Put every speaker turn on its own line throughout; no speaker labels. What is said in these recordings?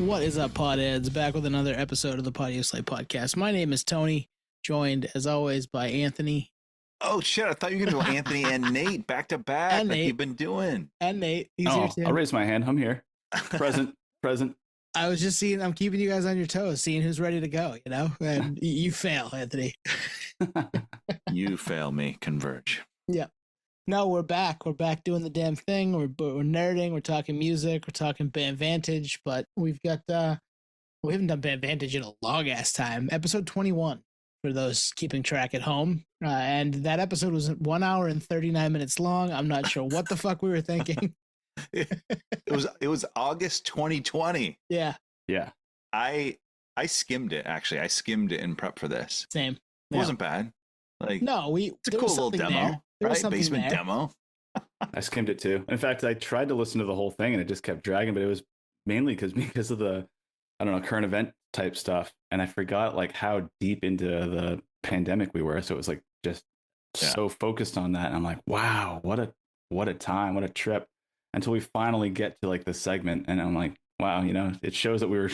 What is up, Podheads? Back with another episode of the Podio Slay podcast. My name is Tony, joined as always by Anthony.
Oh shit! I thought you were gonna go Anthony and Nate back to back,
And
like
Nate.
you've been doing.
And Nate, he's here too.
I'll raise my hand. I'm here. Present.
I was just seeing, I'm keeping you guys on your toes, seeing who's ready to go, you know? And you fail, Anthony.
You fail me. Converge.
Yeah. No, we're back. We're back doing the damn thing. We're nerding. We're talking music. We're talking Bandvantage. But we've got, we haven't done Bandvantage in a long ass time. Episode 21 for those keeping track at home. And that episode was 1 hour and 39 minutes long. I'm not sure what the fuck we were thinking.
It was August 2020.
Yeah.
I skimmed it actually. I skimmed it in prep for this.
Same.
It wasn't bad. Like
No,
it's a cool little demo, right? Basement demo.
I skimmed it too. In fact, I tried to listen to the whole thing and it just kept dragging, but it was mainly because of the, I don't know, current event type stuff. And I forgot like how deep into the pandemic we were. So it was like just so focused on that. And I'm like, wow, what a time, what a trip. Until we finally get to like the segment. And I'm like, wow, you know, it shows that we were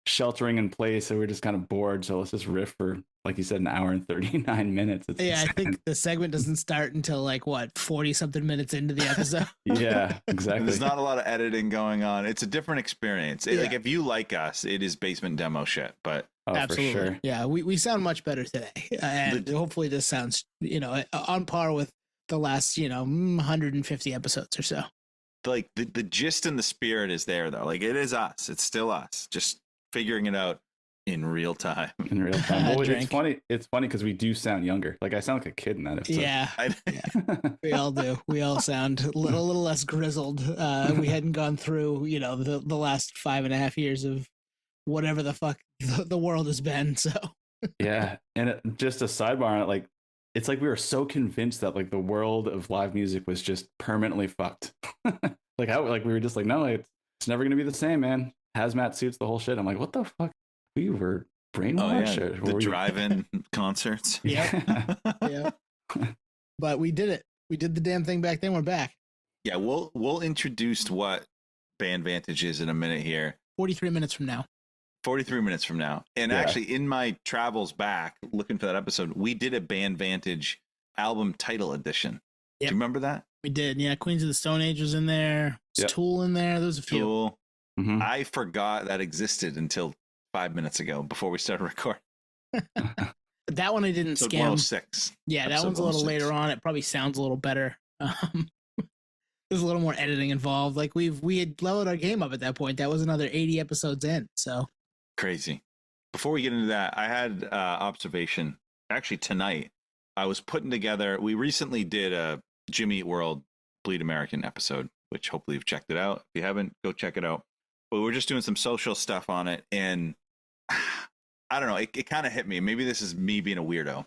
sheltering in place. So we're just kind of bored. So let's just riff for, like you said, an hour and 39 minutes. It's
yeah,
insane.
I think the segment doesn't start until like what, 40 something minutes into the episode.
Yeah, exactly.
There's not a lot of editing going on. It's a different experience. Like if you like us, it is basement demo shit. But
Absolutely.
For sure.
Yeah, we sound much better today. And hopefully this sounds, you know, on par with the last, you know, 150 episodes or so.
like the gist and the spirit is there though. Like it is us. It's still us. Just figuring it out in real time.
In real time. Well, it's funny. It's funny because we do sound younger. Like I sound like a kid in that episode.
Yeah, we all do. We all sound a little less grizzled. We hadn't gone through, you know, the last 5.5 years of whatever the fuck the world has been. So
Yeah, and just a sidebar on it, like it's like we were so convinced that like the world of live music was just permanently fucked. Like we were just like, no, it's never gonna be the same, man. Hazmat suits, the whole shit. I'm like, what the fuck? We were brainwashed.
Oh, yeah. The drive-in concerts.
Yeah. Yeah. But we did it. We did the damn thing back then. We're back.
Yeah, we'll introduce what Bandvantage is in a minute here.
43 minutes from now.
43 minutes from now. And actually in my travels back looking for that episode, we did a Bandvantage album title edition.
Yep.
Do you remember that?
We did. Yeah, Queens of the Stone Age was in there. There's Tool in there. There was a few.
Tool.
Mm-hmm.
I forgot that existed until 5 minutes ago before we started recording.
That one I didn't
Episode
skim.
106.
Yeah, that one's a little later on. It probably sounds a little better. There's a little more editing involved. Like we had leveled our game up at that point. That was another 80 episodes in. So
Crazy. Before we get into that, I had observation. Actually, tonight I was putting together. We recently did a Jimmy Eat World Bleed American episode, which hopefully you've checked it out. If you haven't, go check it out. But we're just doing some social stuff on it, and I don't know. It kind of hit me. Maybe this is me being a weirdo.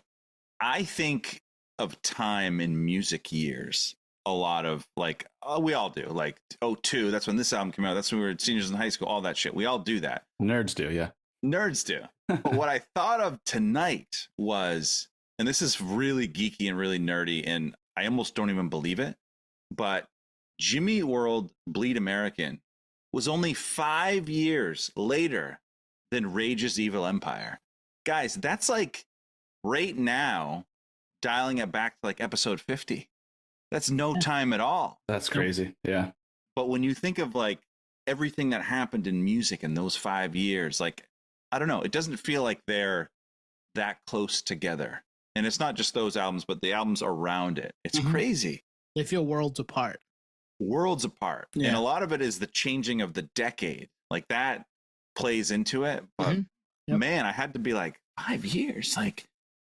I think of time in music years. A lot of like, we all do. Like, 2002, that's when this album came out. That's when we were seniors in high school. All that shit. We all do that.
Nerds do, yeah.
Nerds do. But what I thought of tonight was, and this is really geeky and really nerdy, and I almost don't even believe it, but Jimmy Eat World Bleed American was only 5 years later than Rage's Evil Empire. Guys, that's like right now dialing it back to like episode 50. That's no time at all.
That's crazy. Yeah.
But when you think of like everything that happened in music in those 5 years, like, I don't know, it doesn't feel like they're that close together. And it's not just those albums, but the albums around it. It's crazy.
they feel worlds apart.
Worlds apart.
Yeah.
And a lot of it is the changing of the decade. Like that plays into it. But man, I had to be like 5 years. Like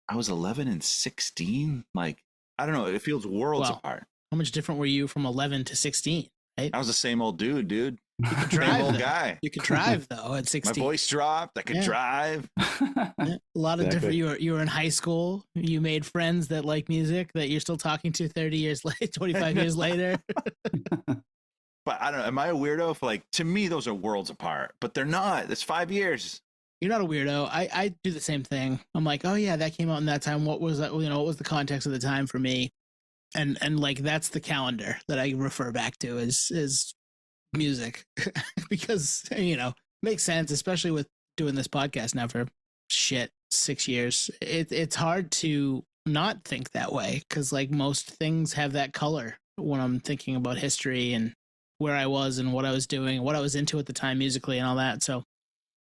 I was 11 and 16. Like, I don't know. It feels worlds apart.
How much different were you from 11 to 16? Right?
I was the same old dude.
You could
Same
drive,
old
though.
guy.
You could drive though at 16.
My voice dropped. I could drive.
Yeah, a lot of different. You were in high school. You made friends that like music that you're still talking to 30 years later, 25 years later.
But I don't know. Am I a weirdo? If like to me, those are worlds apart. But they're not. It's 5 years.
You're not a weirdo. I do the same thing. I'm like, oh yeah, that came out in that time. What was that? You know, what was the context of the time for me? And like that's the calendar that I refer back to is music because you know Makes sense, especially with doing this podcast now for 6 years. It's hard to not think that way because like most things have that color when I'm thinking about history and where I was and what I was doing, what I was into at the time musically and all that. So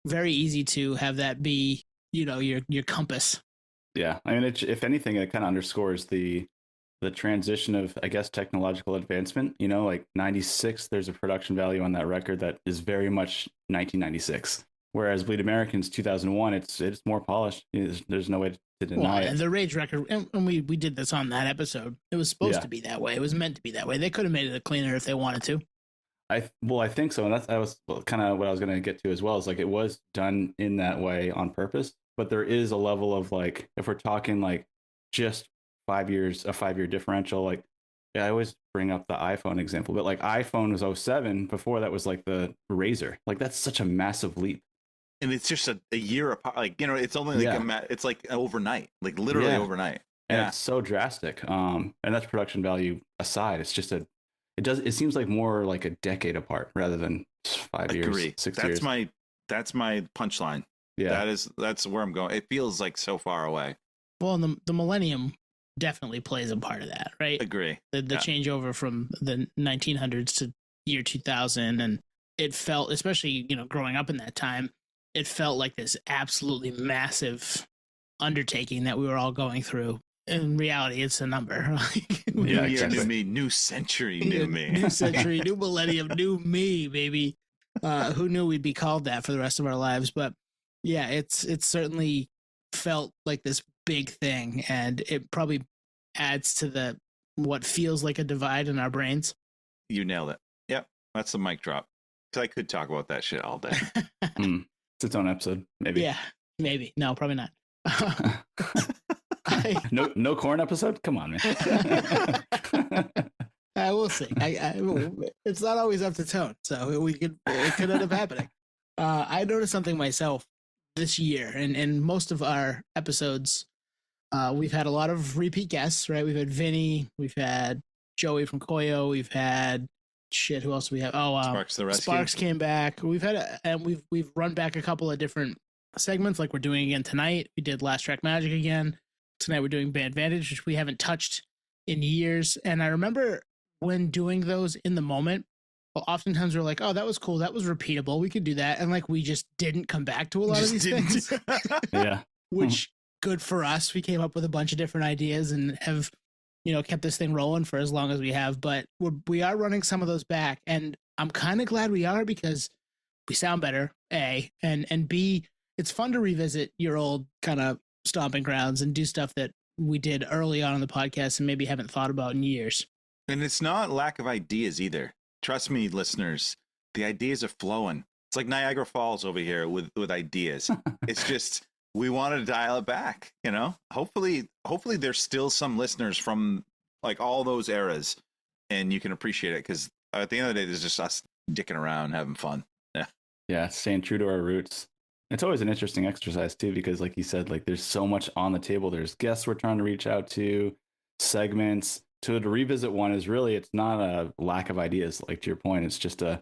very easy to have that be, your compass.
Yeah, I mean, if anything, it kind of underscores the transition of, I guess, technological advancement. Like 96, there's a production value on that record that is very much 1996. Whereas Bleed Americans 2001, it's more polished. There's no way to deny it.
And the Rage record, and we did this on that episode. It was supposed to be that way. It was meant to be that way. They could have made it cleaner if they wanted to.
I think so, and that was kind of what I was going to get to as well. Is like it was done in that way on purpose, but there is a level of like, if we're talking like just 5 years, a 5-year differential, like I always bring up the iPhone example, but like iPhone was 07, before that was like the Razor. Like that's such a massive leap.
And it's just a year apart. Like, it's only like it's like overnight, like literally overnight.
And it's so drastic. And that's production value aside. It's just it seems like more like a decade apart rather than 5 years, 6 years.
That's my punchline. Yeah. That's where I'm going. It feels like so far away.
Well, and the millennium definitely plays a part of that, right?
Agree.
The changeover from the 1900s to year 2000, and it felt, especially growing up in that time, it felt like this absolutely massive undertaking that we were all going through. In reality, it's a number.
New year, new me. New century, new me.
New century, new millennium, new me, baby. Who knew we'd be called that for the rest of our lives? But yeah, it's certainly felt like this big thing, and it probably adds to what feels like a divide in our brains.
You nailed it. Yep, that's the mic drop. Because I could talk about that shit all day.
It's its own episode, maybe.
Yeah, maybe. No, probably not.
No corn episode? Come on, man.
We'll see. It's not always up to tone, so it could end up happening. I noticed something myself this year, and in most of our episodes, we've had a lot of repeat guests, right? We've had Vinny, we've had Joey from Koyo, we've had who else do we have?
Sparks the Rescue.
Sparks came back. We've run back a couple of different segments, like we're doing again tonight. We did Last Track Magic again. Tonight we're doing Bandvantage, which we haven't touched in years. And I remember when doing those in the moment, oftentimes we're like, oh, that was cool. That was repeatable. We could do that. And like, we just didn't come back to a lot of these things.
Yeah.
Which, good for us. We came up with a bunch of different ideas and have, kept this thing rolling for as long as we have. But we are running some of those back. And I'm kind of glad we are, because we sound better, A, and B, it's fun to revisit your old kind of stomping grounds and do stuff that we did early on in the podcast and maybe haven't thought about in years.
And it's not lack of ideas either. Trust me, listeners, the ideas are flowing. It's like Niagara Falls over here with ideas. It's just, we want to dial it back, Hopefully there's still some listeners from like all those eras, and you can appreciate it, because at the end of the day, there's just us dicking around, having fun.
Yeah, staying true to our roots. It's always an interesting exercise too, because like you said, like there's so much on the table. There's guests we're trying to reach out to, segments. To revisit one is really, it's not a lack of ideas. Like to your point, it's just I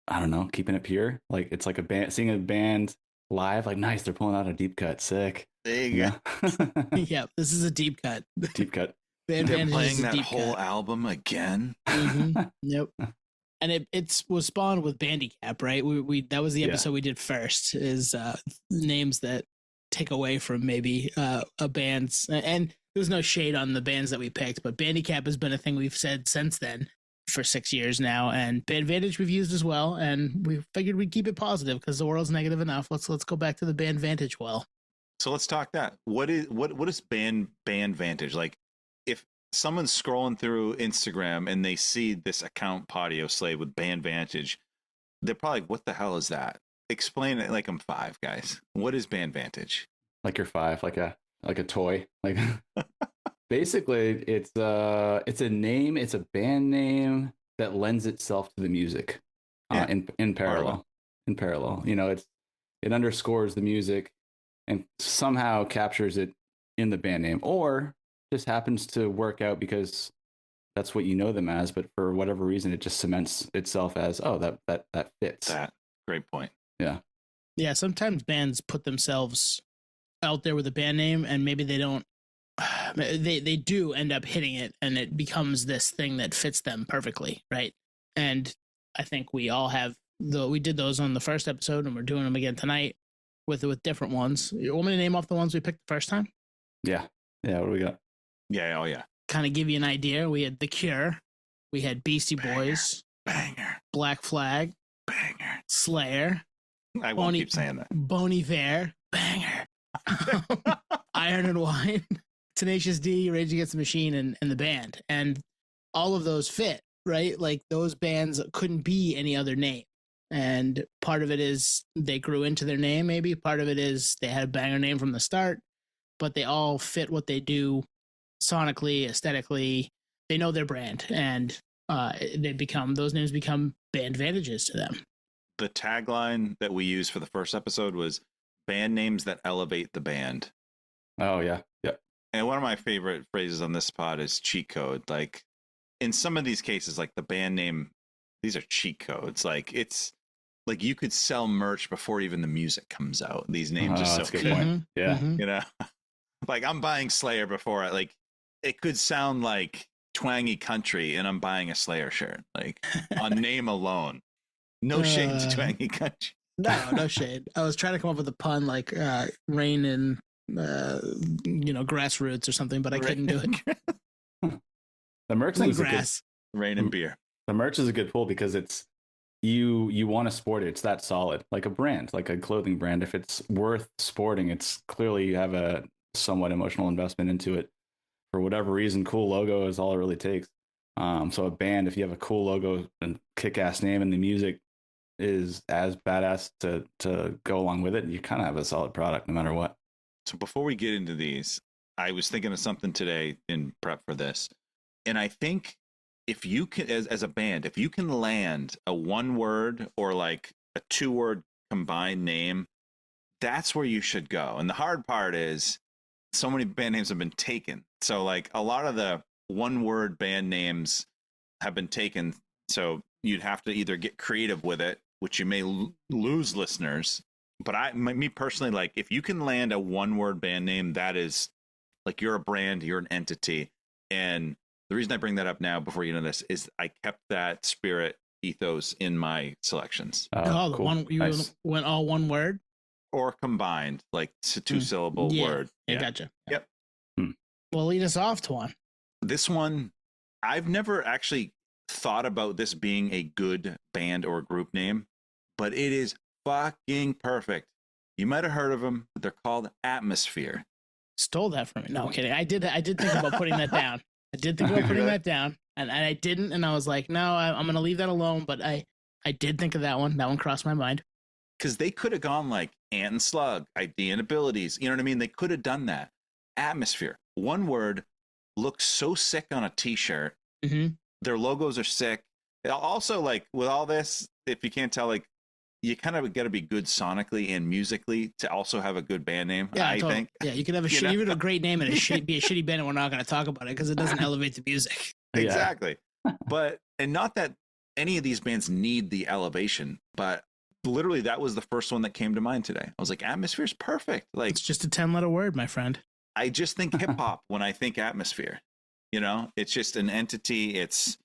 don't know, keeping it pure. Like it's like a band, seeing a band live, like nice, they're pulling out a deep cut, sick.
There you go.
Yeah, this is a deep cut.
Deep cut.
They're playing that whole album again.
Mm-hmm. Yep. And it was spawned with Bandicap, right? We that was the episode we did first, is names that take away from maybe a band's, and there's no shade on the bands that we picked, but Bandicap has been a thing we've said since then for 6 years now, and Bandvantage we've used as well, and we figured we'd keep it positive because the world's negative enough. Let's go back to the Bandvantage well.
So let's talk that. What is Bandvantage? Like, if someone's scrolling through Instagram and they see this account Patio Slave with Bandvantage, they're probably like, what the hell is that? Explain it like I'm 5, guys. What is Bandvantage?
Like you're 5, like a toy. Like basically it's a name, it's a band name that lends itself to the music. In parallel. In parallel. It underscores the music and somehow captures it in the band name, or just happens to work out because that's what you know them as, but for whatever reason it just cements itself as, oh, that fits.
That great point.
Yeah.
Yeah, sometimes bands put themselves out there with a band name, and maybe they don't. They do end up hitting it, and it becomes this thing that fits them perfectly, right? And I think we all have we did those on the first episode, and we're doing them again tonight with different ones. You want me to name off the ones we picked the first time?
Yeah. What do we got?
Yeah. Oh yeah.
Kind of give you an idea. We had The Cure, we had Beastie Boys,
Banger.
Black Flag,
Banger.
Slayer.
I won't keep saying that.
Bon Iver, banger. Iron and Wine, Tenacious D, Rage Against the Machine, and the band. And all of those fit, right? Like those bands couldn't be any other name. And part of it is they grew into their name, maybe. Part of it is they had a banger name from the start, but they all fit what they do sonically, aesthetically. They know their brand, and those names become Bandvantages to them.
The tagline that we used for the first episode was band names that elevate the band.
Oh yeah.
And one of my favorite phrases on this pod is cheat code. Like in some of these cases, like the band name, these are cheat codes. Like it's like you could sell merch before even the music comes out. These names are so
that's a good
good.
point. Yeah.
Mm-hmm.
You know, like I'm buying Slayer before like it could sound like twangy country and I'm buying a Slayer shirt, like on name alone. No shade to twangy country.
No shade. I was trying to come up with a pun like rain and grassroots or something, but I couldn't do it.
The merch
Like
thing's a good,
grass.
Rain and beer.
the merch is a good pull because it's you want to sport it. It's that solid, like a brand, like a clothing brand. If it's worth sporting, it's clearly you have a somewhat emotional investment into it. For whatever reason, cool logo is all it really takes. So a band, if you have a cool logo and kick-ass name, and the music is as badass to go along with it, you kind of have a solid product no matter what.
So before we get into these, I was thinking of something today in prep for this. And I think if you can, as a band, if you can land a one word or like a 2-word combined name, that's where you should go. And the hard part is so many band names have been taken. So like a lot of the one word band names have been taken. So you'd have to either get creative with it, which you may lose listeners. But me personally, like if you can land a one word band name, that is like you're a brand, you're an entity. And the reason I bring that up now before you get into this is I kept that spirit ethos in my selections.
The
Cool.
one you
Nice.
went all one word
Or combined, like it's a 2-syllable word.
Yeah, gotcha.
Yep.
Well, lead us off to one.
This one, I've never actually thought about this being a good band or group name, but it is fucking perfect. You might have heard of them. They're called Atmosphere.
Stole that from me. No, I'm kidding. I did think about putting that down. I did think about putting that down, and I didn't. And I was like, no, I'm going to leave that alone. But I did think of that one. That one crossed my mind.
Because they could have gone like Ant and Slug, Idea and Abilities. You know what I mean? They could have done that. Atmosphere. One word, looks so sick on a t-shirt.
Mm-hmm.
Their logos are sick. Also, like with all this, if you can't tell, like you kind of got to be good sonically and musically to also have a good band name.
Yeah,
I
totally.
think.
Yeah, you could have even a great name and be a shitty band, and we're not going to talk about it because it doesn't elevate the music.
Exactly. And not that any of these bands need the elevation, but literally that was the first one that came to mind today. I was like, Atmosphere's perfect. Like
It's just a 10-letter word, my friend.
I just think hip hop when I think Atmosphere. You know, it's just an entity. It's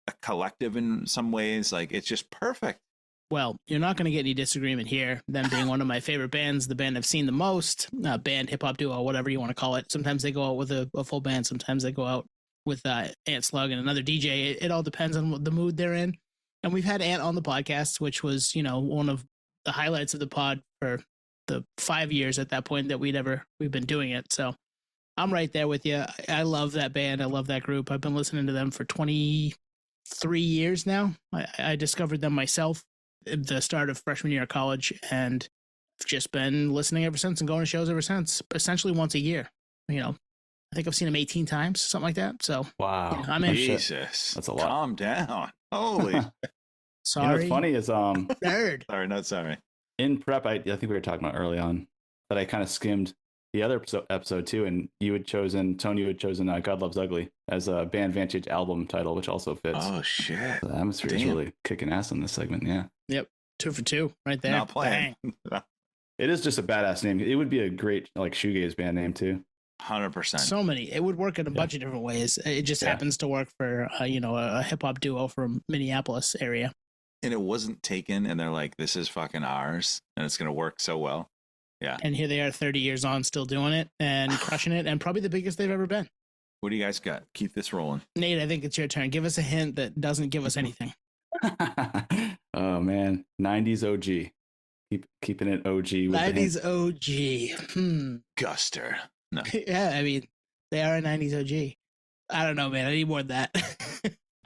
a collective in some ways. Like it's just perfect.
Well, you're not going to get any disagreement here. Them being one of my favorite bands, the band I've seen the most, band, hip hop duo, whatever you want to call it. Sometimes they go out with a full band. Sometimes they go out with Ant Slug and another DJ. It all depends on what the mood they're in. And we've had Ant on the podcast, which was, one of the highlights of the pod for the 5 years at that point that we've been doing it. So I'm right there with you. I love that band. I love that group. I've been listening to them for 23 years now. I discovered them myself at the start of freshman year of college, and I've just been listening ever since and going to shows ever since, essentially once a year. I think I've seen them 18 times, something like that. So
Wow.
I'm in.
Jesus.
That's a lot.
Calm down. Holy.
Sorry.
What's funny is
Nerd.
Sorry, not sorry.
in prep, I think we were talking about early on that I kind of skimmed the other episode too, and Tony had chosen God Loves Ugly as a Bandvantage album title, which also fits.
Oh shit.
The atmosphere is really kicking ass in this segment. Yeah.
Yep. 2 for 2 right there.
Not playing.
It is just a badass name. It would be a great like shoegaze band name too.
100%.
So many. It would work in a bunch of different ways. It just happens to work for a hip hop duo from Minneapolis area.
And it wasn't taken, and they're like, "This is fucking ours, and it's gonna work so well." Yeah.
And here they are, 30 years on, still doing it and crushing it, and probably the biggest they've ever been.
What do you guys got? Keep this rolling.
Nate, I think it's your turn. Give us a hint that doesn't give us anything.
Oh man, 90s OG. Keeping it OG. With
90s OG.
Guster. No.
Yeah, I mean, they are a 90s OG. I don't know, man. I need more than that.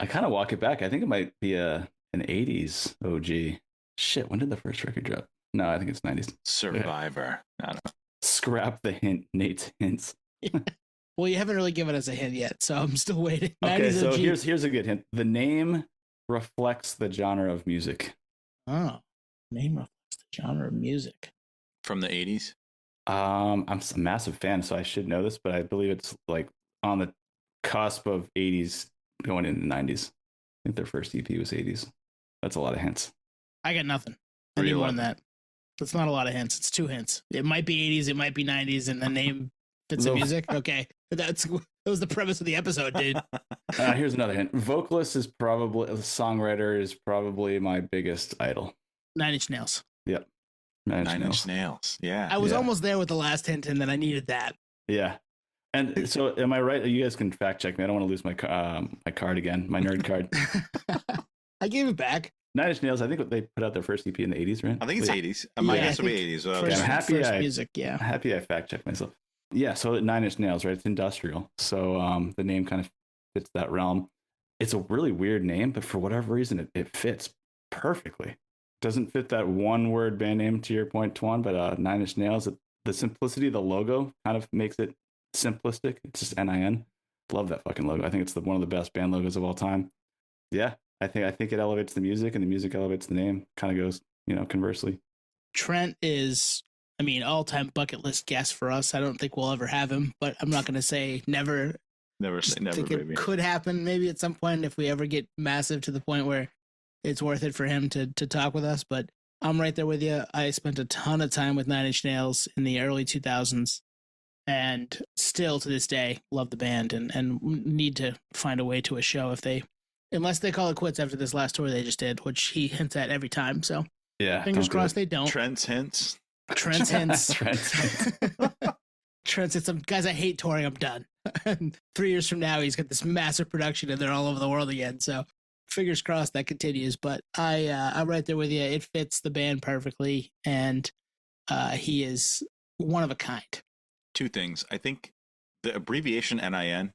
I kind of walk it back. I think it might be an 80s OG. Shit, when did the first record drop? No, I think it's 90s.
Survivor. I don't know.
Scrap the hint, Nate's hints.
Well, you haven't really given us a hint yet, so I'm still waiting.
Okay,
90s
so
OG.
here's a good hint. The name reflects the genre of music.
Oh, name reflects the genre of music.
From the 80s?
I'm a massive fan, so I should know this, but I believe it's like on the cusp of 80s going into 90s. I think their first EP was 80s. That's a lot of hints.
I got nothing. I need more than that. That's not a lot of hints. It's 2 hints. It might be 80s, it might be 90s, and the name fits the music. Okay. That was the premise of the episode, dude.
Here's another hint. Vocalist is probably, the songwriter is probably my biggest idol.
9 Inch Nails.
Yep.
Nine Inch Nails. Yeah.
I was almost there with the last hint, and then I needed that.
Yeah. And so am I right? You guys can fact check me. I don't want to lose my my card again, my nerd card.
I gave it back.
9 Inch Nails, I think they put out their first EP in the 80s, right?
I think it's 80s. My guess would be 80s.
I'm happy
music,
I'm happy I fact checked myself. Yeah, so 9 Inch Nails, right? It's industrial. So the name kind of fits that realm. It's a really weird name, but for whatever reason, it fits perfectly. Doesn't fit that one word band name to your point, Twan, but 9 Inch Nails, the simplicity of the logo kind of makes it simplistic. It's just NIN. Love that fucking logo. I think it's one of the best band logos of all time. Yeah, I think it elevates the music, and the music elevates the name. Kind of goes, conversely.
Trent is, all-time bucket list guest for us. I don't think we'll ever have him, but I'm not going to say never.
Never say never, baby.
It could happen maybe at some point if we ever get massive to the point where it's worth it for him to talk with us. But I'm right there with you. I spent a ton of time with 9 Inch Nails in the early 2000s, and still to this day love the band and need to find a way to a show unless they call it quits after this last tour they just did, which he hints at every time. So
yeah,
fingers crossed they don't.
Trent's hints.
Trent's hints. Trent's hints. Some guys, I hate touring. I'm done. 3 years from now, he's got this massive production and they're all over the world again. So fingers crossed that continues. But I'm right there with you. It fits the band perfectly, and he is one of a kind.
2 things. I think the abbreviation NIN,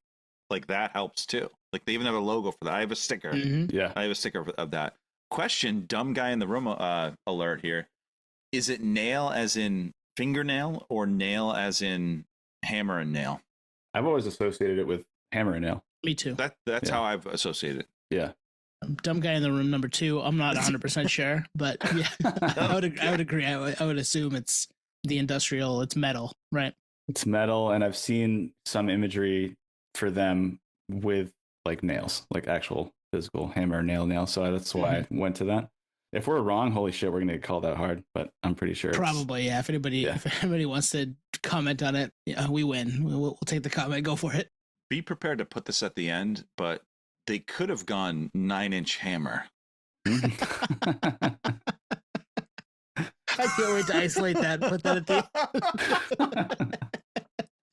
like that helps too. Like they even have a logo for that. I have a sticker.
Mm-hmm.
Yeah,
I have a sticker of that. Question: dumb guy in the room alert here. Is it nail as in fingernail or nail as in hammer and nail?
I've always associated it with hammer and nail.
Me too.
That's how I've associated it.
Yeah.
Dumb guy in the room number 2. I'm not 100% sure, but yeah, I would agree. I would assume it's the industrial. It's metal, right?
It's metal, and I've seen some imagery for them with like nails, like actual physical hammer nail. So that's why I went to that. If we're wrong, holy shit, we're gonna get called out hard. But I'm pretty sure.
Probably, yeah. If anybody wants to comment on it, yeah, we win. We'll take the comment. Go for it.
Be prepared to put this at the end, but they could have gone 9 Inch Hammer.
I can't wait to isolate that. Put that at the.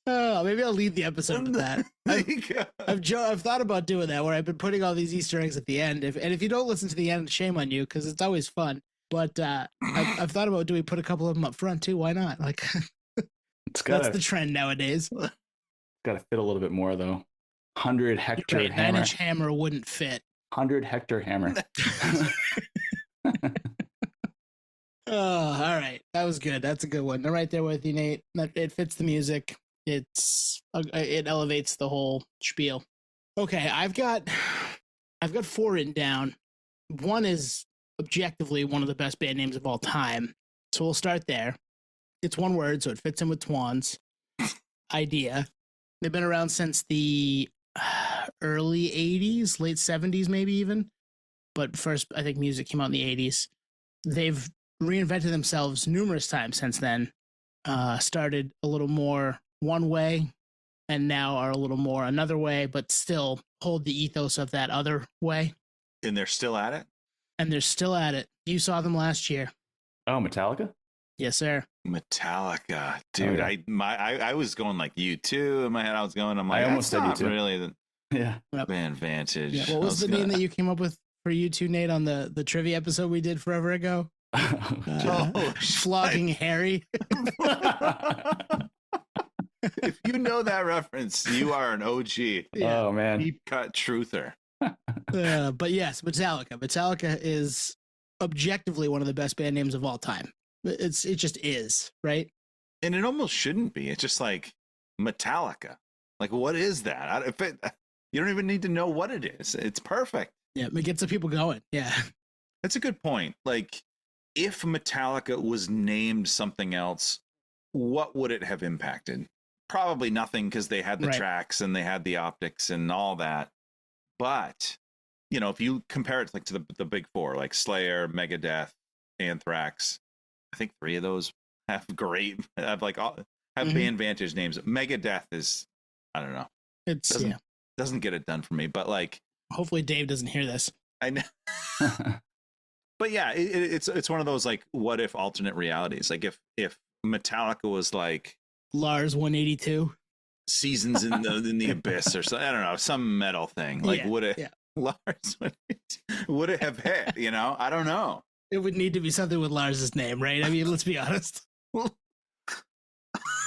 Oh, maybe I'll lead the episode with that. I've thought about doing that, where I've been putting all these Easter eggs at the end. If you don't listen to the end, shame on you, because it's always fun. But I've thought about, do we put a couple of them up front too? Why not? Like, that's the trend nowadays.
Got to fit a little bit more though. 100 hectare
right,
hammer.
9 Inch Hammer wouldn't fit.
100 hectare hammer.
Oh, all right. That was good. That's a good one. I'm right there with you, Nate. It fits the music. It elevates the whole spiel. Okay, I've got 4 written down. One is objectively one of the best band names of all time. So we'll start there. It's one word, so it fits in with Twan's idea. They've been around since the early 80s, late 70s maybe even. But first, I think music came out in the 80s. They've reinvented themselves numerous times since then. Started a little more one way and now are a little more another way, but still hold the ethos of that other way.
And they're still at it?
And they're still at it. You saw them last year.
Oh, Metallica?
Yes, sir.
Metallica. Dude,
Oh, yeah.
I was going like U2 in my head. I was going, I'm like,
I almost
that's
said
not
U2.
really the
Yeah.
Bandvantage.
Yeah. What was the name that you came up with for U2, Nate, on the trivia episode we did forever ago? Flogging Harry.
If you know that reference, you are an OG.
Yeah.
Oh, man.
Deep cut truther.
But yes, Metallica. Metallica is objectively one of the best band names of all time. It just is, right?
And it almost shouldn't be. It's just like Metallica. Like, what is that? You don't even need to know what it is. It's perfect.
Yeah, it gets the people going. Yeah.
That's a good point. Like, if Metallica was named something else, what would it have impacted? Probably nothing, because they had the
Right.
tracks and they had the optics and all that. But, you know, if you compare it like to the big four, like Slayer, Megadeth, Anthrax, I think 3 of those have Bandvantage names. Megadeth is, I don't know,
It's
doesn't get it done for me. But like,
hopefully Dave doesn't hear this.
I know. But yeah, it's one of those like what if alternate realities. Like if Metallica was like
Lars 182.
Seasons in the Abyss or something, I don't know, some metal thing. Like
Yeah,
would it
yeah.
Lars would it have hit? You know, I don't know.
It would need to be something with Lars's name, right? I mean, let's be honest.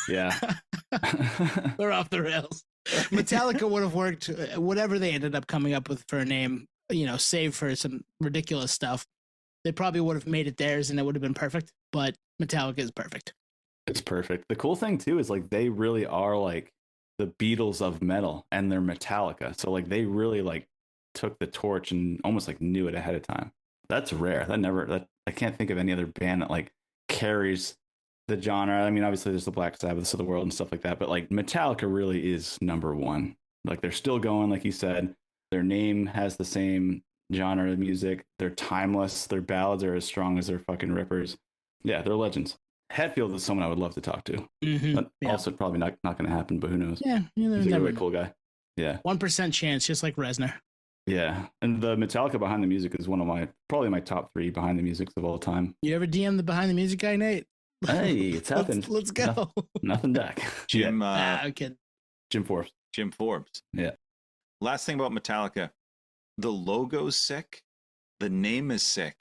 Yeah.
We're off the rails. Metallica would have worked, whatever they ended up coming up with for a name, you know, save for some ridiculous stuff. They probably would have made it theirs and it would have been perfect, but Metallica is perfect.
It's perfect. The cool thing too is like they really are like the Beatles of metal, and they're Metallica. So like they really like took the torch and almost like knew it ahead of time. That's rare. That I can't think of any other band that like carries the genre. I mean, obviously there's the Black Sabbaths of the world and stuff like that, but like Metallica really is number one. Like they're still going, like you said. Their name has the same genre of music. They're timeless. Their ballads are as strong as their fucking rippers. Yeah, they're legends. Hetfield is someone I would love to talk to.
Mm-hmm.
But
Yeah.
also probably not going to happen, but who knows?
Yeah, you
He's a
never
really
know.
cool guy. Yeah.
1% chance, just like Reznor.
Yeah. And the Metallica Behind the Music is one of probably my top 3 behind the musics of all time.
You ever DM the behind the music guy, Nate?
Hey, it's happened.
Let's go.
Nothing back.
Jim
I'm kidding.
Jim Forbes.
Jim Forbes.
Yeah.
Last thing about Metallica, the logo's sick, the name is sick,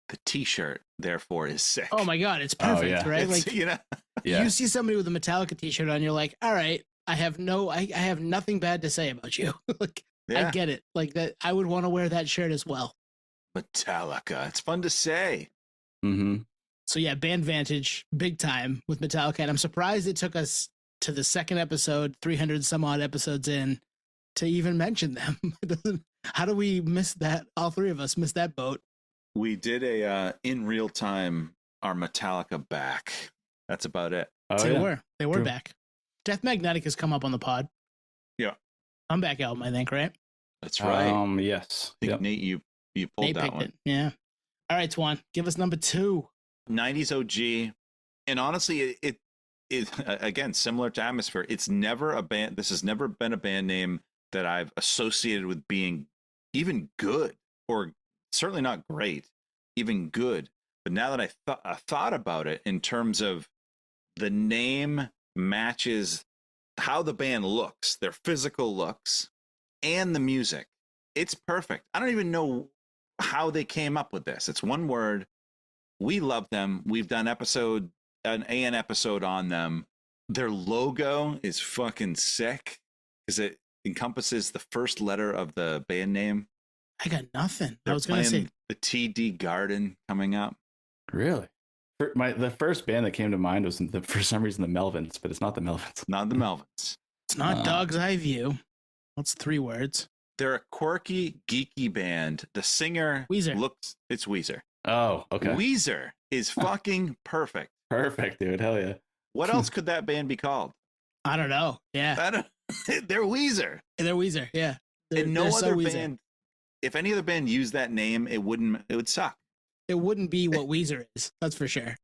the T-shirt therefore is sick.
Oh my god, it's perfect,
yeah.
right?
It's,
Like
you know,
Yeah.
you see somebody with a Metallica t-shirt on, you're like, all right, I have nothing bad to say about you. Like
yeah.
I get it. Like that I would want to wear that shirt as well.
Metallica. It's fun to say.
Mm-hmm.
So yeah, Bandvantage, big time with Metallica. And I'm surprised it took us to the second episode, 300 some odd episodes in, to even mention them. How do we miss that? All 3 of us missed that boat.
We did a in real time our Metallica back. That's about it.
Oh,
They
yeah.
were
True.
back. Death Magnetic has come up on the pod.
Yeah.
Comeback album, I think, right?
That's right.
Yes.
I think
Yep.
Nate, you pulled
Nate
that
picked
one.
it. Yeah. All right, Twan, give us number 2.
90s OG, and honestly, it again similar to Atmosphere. It's never a band. This has never been a band name that I've associated with being even good, or certainly not great, even good. But now that I thought about it in terms of the name matches how the band looks, their physical looks, and the music, it's perfect. I don't even know how they came up with this. It's one word. We love them. We've done an AN episode on them. Their logo is fucking sick because it encompasses the first letter of the band name.
I got nothing. I
They're
was going to say
playing the TD Garden coming up.
Really? The first band that came to mind was for some reason the Melvins, but it's not the Melvins.
Not the Melvins.
it's not Dog's Eye View. That's 3 words.
They're a quirky, geeky band. The singer
Weezer.
It's Weezer.
Oh, okay.
Weezer is fucking perfect.
Perfect, dude. Hell yeah.
What else could that band be called?
I don't know. Yeah.
They're Weezer.
They're Weezer. Yeah.
And no
they're so
other
Weezer.
band, if any other band used that name, it would suck.
It wouldn't be what Weezer is. That's for sure.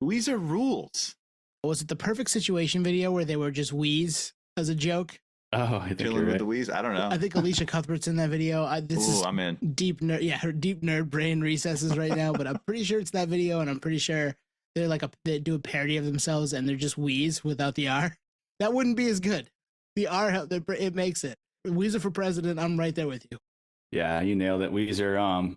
Weezer rules.
Was it the Perfect Situation video where they were just Wheeze as a joke?
Oh, I think
Chilling
you're
with
right.
the Wheeze? I don't know.
I think Alicia Cuthbert's in that video.
Ooh, I'm in.
Deep nerd. Yeah, her deep nerd brain recesses right now, but I'm pretty sure it's that video, and I'm pretty sure they're they do a parody of themselves, and they're just Wheeze without the R. That wouldn't be as good. The R, it makes it. Weezer for president. I'm right there with you.
Yeah, you nailed it, Weezer.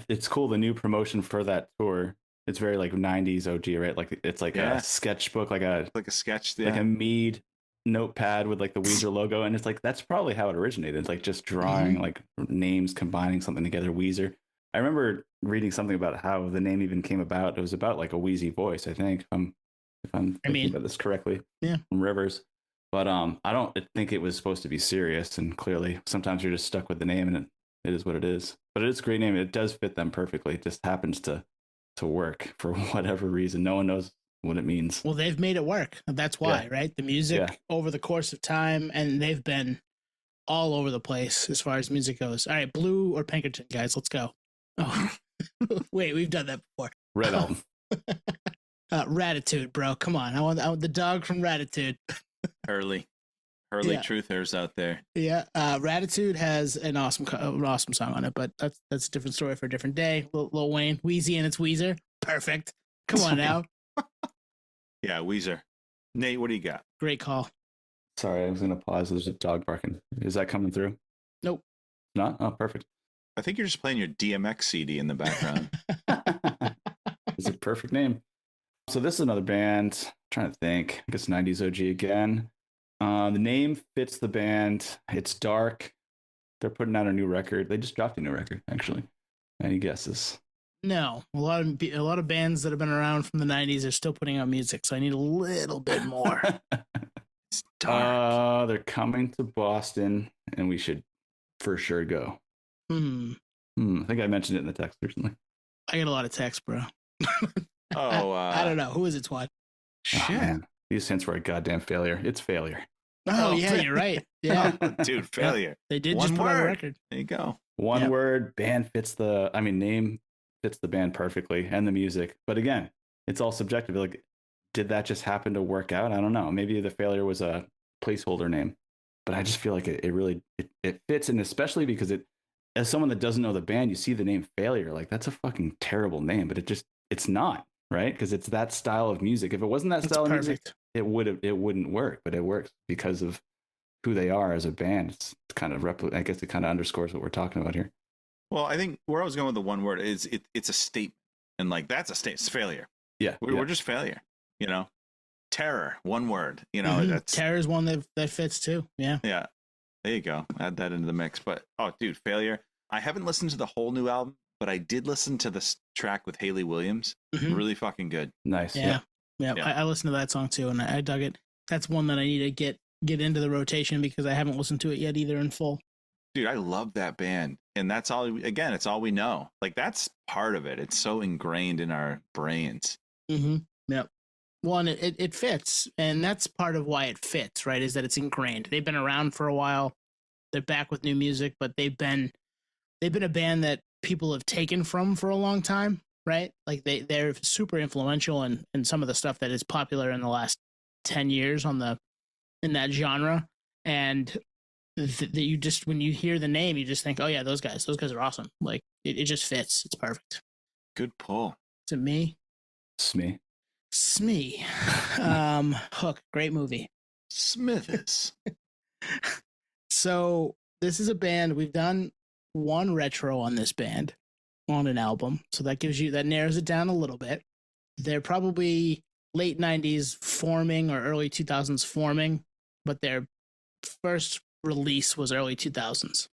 It's cool. The new promotion for that tour. It's very like '90s OG, right? Like it's like a sketchbook, like a
sketch,
like a Mead notepad with like the Weezer logo, and it's like that's probably how it originated. It's like just drawing like names, combining something together. Weezer. I remember reading something about how the name even came about. It was about like a wheezy voice, I think. If I'm thinking about this correctly,
yeah,
from Rivers. But I don't think it was supposed to be serious, and clearly sometimes you're just stuck with the name, and it is what it is. But it is a great name. It does fit them perfectly. It just happens to work for whatever reason. No one knows what it means.
Well, they've made it work. That's why, right? The music over the course of time, and they've been all over the place as far as music goes. All right, Blue or Pinkerton, guys, let's go. Oh, wait, we've done that before.
Red Album.
Ratitude, bro. Come on. I want the dog from Ratitude.
Hurley truthers out there.
Yeah, Ratitude has an awesome song on it, but that's a different story for a different day. Lil Wayne, Wheezy, and it's Weezer. Perfect. Come on now.
Yeah, Weezer. Nate, what do you got?
Great call.
Sorry, I was going to pause. There's a dog barking. Is that coming through?
Nope.
Not? Oh, perfect.
I think you're just playing your DMX CD in the background.
It's a perfect name. So this is another band. I'm trying to think. I guess 90s OG again. The name fits the band. It's dark. They're putting out a new record. They just dropped a new record, actually. Any guesses?
No, a lot of bands that have been around from the 90s are still putting out music, so I need a little bit more.
It's dark.
They're coming to Boston, and we should for sure go. I think I mentioned it in the text recently.
I get a lot of texts, bro.
I
don't know. Who is it, Twat?
Shit.
Oh, man. These hints were a goddamn failure. It's failure.
Oh, yeah, you're right. Yeah.
Dude, failure.
They did just put out a record.
There you go.
One word, name fits the band perfectly and the music. But again, it's all subjective. Like, did that just happen to work out? I don't know. Maybe the failure was a placeholder name, but I just feel like it really fits. And especially because as someone that doesn't know the band, you see the name Failure. Like, that's a fucking terrible name, but it's not, right? Because it's that style of music. If it wasn't that style of music, it wouldn't work, but it works because of who they are as a band. It's kind of I guess it kind of underscores what we're talking about here.
Well, I think where I was going with the one word is it's a statement, and like that's a statement. It's failure.
Yeah,
we're just failure. You know, terror. One word. You know, that's
terror is one that fits too. Yeah.
Yeah. There you go. Add that into the mix. But dude, failure. I haven't listened to the whole new album, but I did listen to this track with Haley Williams. Really fucking good.
Nice.
Yeah. I listened to that song too, and I dug it. That's one that I need to get into the rotation because I haven't listened to it yet either in full.
Dude, I love that band. And that's all, again, it's all we know. Like, that's part of it. It's so ingrained in our brains.
Yep. Well, and it fits. And that's part of why it fits, right? Is that it's ingrained. They've been around for a while. They're back with new music, but they've been a band that people have taken from for a long time, right? Like they're super influential in some of the stuff that is popular in the last 10 years in that genre. And you just, when you hear the name, you just think, oh yeah, those guys are awesome. Like it just fits. It's perfect.
Good pull.
Is it me?
Smee.
Hook, great movie.
Smithers.
So this is a band, we've done one retro on this band on an album. So that narrows it down a little bit. They're probably late 90s forming or early 2000s forming, but their first release was early 2000s.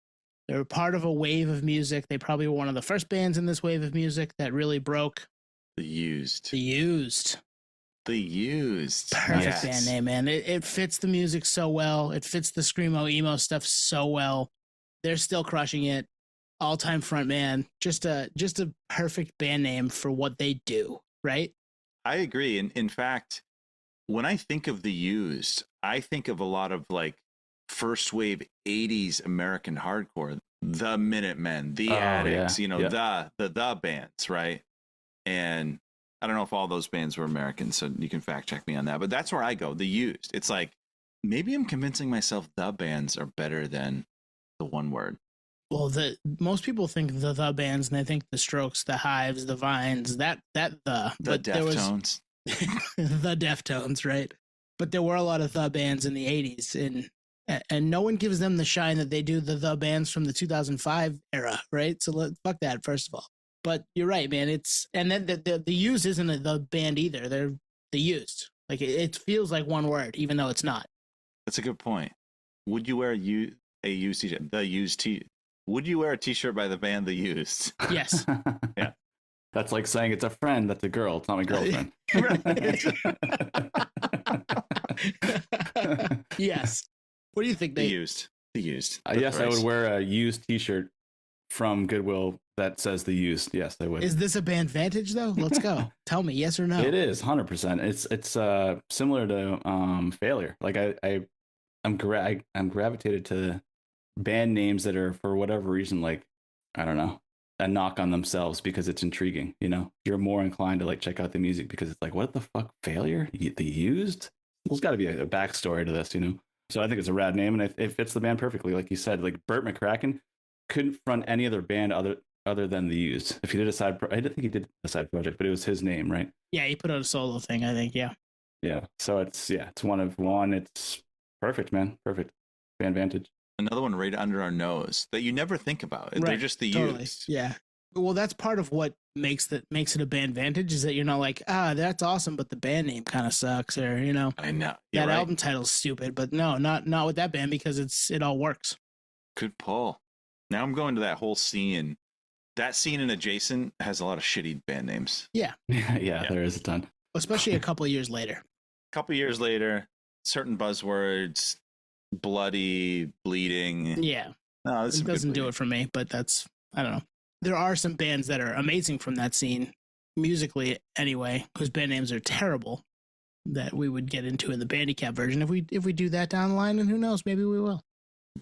They were part of a wave of music. They probably were one of the first bands in this wave of music that really broke.
The Used.
Perfect band name, man. It fits the music so well. It fits the screamo emo stuff so well. They're still crushing it. All-time front man. Just a perfect band name for what they do, right?
I agree. And in fact, when I think of The Used, I think of a lot of like first wave 80s American hardcore. The Minutemen, the Addicts, the bands, right? And I don't know if all those bands were American, so you can fact check me on that. But that's where I go. The Used. It's like maybe I'm convincing myself the bands are better than the one word.
Well, most people think the bands, and they think the Strokes, the Hives, the Vines, the but there was
Deftones.
the Deftones, right? But there were a lot of the bands in the 80s, and no one gives them the shine that they do the bands from the 2005 era, right? So fuck that, first of all. But you're right, man. And then the Used isn't the band either. They're the Used. Like it feels like one word, even though it's not.
That's a good point. Would you wear a used t-shirt? The Used t. Would you wear a t-shirt by the band The Used?
Yes.
Yeah.
That's like saying it's a friend. That's a girl. It's not my girlfriend.
Yes. What do you think?
The Used. Yes,
I would wear a used t-shirt from Goodwill that says The Used. Yes, I would.
Is this a Bandvantage though? Let's go. Tell me, yes or no?
It is 100%. It's similar to Failure. Like I'm gravitated to band names that are, for whatever reason, like, I don't know, a knock on themselves because it's intriguing. You know, you're more inclined to like check out the music because it's like, what the fuck, Failure? The Used? There's got to be a backstory to this, you know. So I think it's a rad name, and it fits the band perfectly. Like you said, like Burt McCracken couldn't front any other band other than The Used. If he did I didn't think he did a side project, but it was his name, right?
Yeah, he put out a solo thing, I think. Yeah.
Yeah. So it's one of one. It's perfect, man. Perfect. Bandvantage.
Another one right under our nose that you never think about. Right. They're just the Used.
Yeah. Well, that's part of what makes it a Bandvantage is that you're not like, that's awesome, but the band name kind of sucks, or you know,
I know
that album title's stupid. But no, not with that band because it all works.
Good pull. Now I'm going to that whole scene. That scene in Adjacent has a lot of shitty band names.
Yeah.
Yeah, there is a ton.
Especially a couple of years later.
Certain buzzwords, bloody, bleeding.
Yeah.
No,
it doesn't do it for me, but I don't know. There are some bands that are amazing from that scene, musically anyway, whose band names are terrible, that we would get into in the Bandicap version. If we do that down the line, and who knows, maybe we will.